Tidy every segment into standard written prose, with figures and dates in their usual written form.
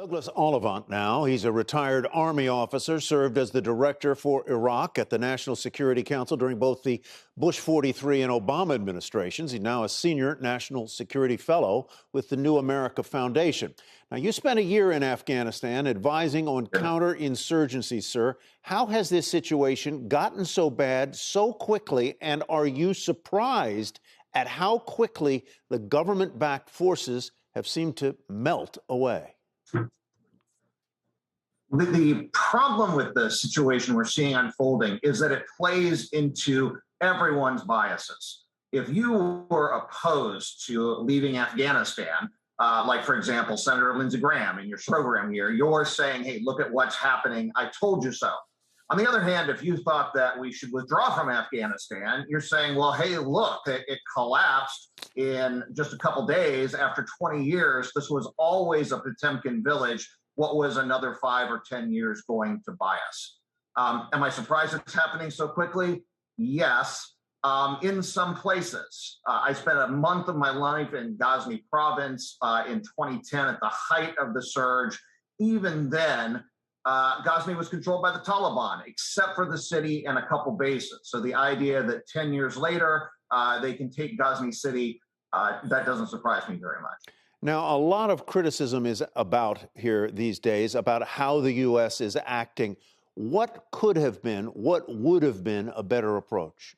Douglas Ollivant now. He's a retired Army officer, served as the director for Iraq at the National Security Council during both the Bush 43 and Obama administrations. He's now a senior national security fellow with the New America Foundation. Now, you spent a year in Afghanistan advising on counterinsurgency, sir. How has this situation gotten so bad so quickly, and are you surprised at how quickly the government-backed forces have seemed to melt away? The problem with the situation we're seeing unfolding is that it plays into everyone's biases. If you were opposed to leaving Afghanistan, like, for example, Senator Lindsey Graham in your program here, you're saying, hey, look at what's happening. I told you so. On the other hand, if you thought that we should withdraw from Afghanistan, you're saying, well, hey, look, it collapsed in just a couple days after 20 years. This was always a Potemkin village. What was another 5 or 10 years going to buy us? Am I surprised it's happening so quickly? Yes, in some places. I spent a month of my life in Ghazni province in 2010 at the height of the surge. Even then, Ghazni was controlled by the Taliban, except for the city and a couple bases. So the idea that 10 years later, they can take Ghazni city, that doesn't surprise me very much. Now, a lot of criticism is about here these days about how the U.S. is acting. What could have been, what would have been a better approach?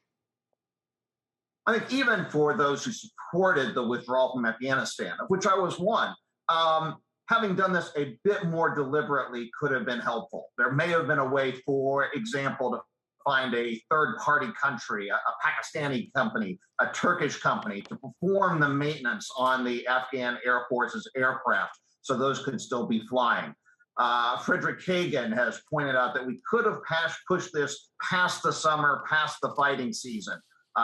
I think even for those who supported the withdrawal from Afghanistan, of which I was one, having done this a bit more deliberately could have been helpful. There may have been a way, for example, to find a third-party country, a Pakistani company, a Turkish company, to perform the maintenance on the Afghan Air Force's aircraft so those could still be flying. Frederick Kagan has pointed out that we could have pushed this past the summer, past the fighting season,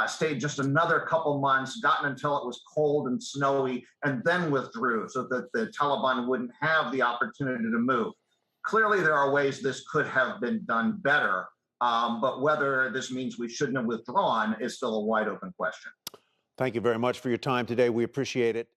stayed just another couple months, gotten until it was cold and snowy, and then withdrew so that the Taliban wouldn't have the opportunity to move. Clearly, there are ways this could have been done better. But whether this means we shouldn't have withdrawn is still a wide open question. Thank you very much for your time today. We appreciate it.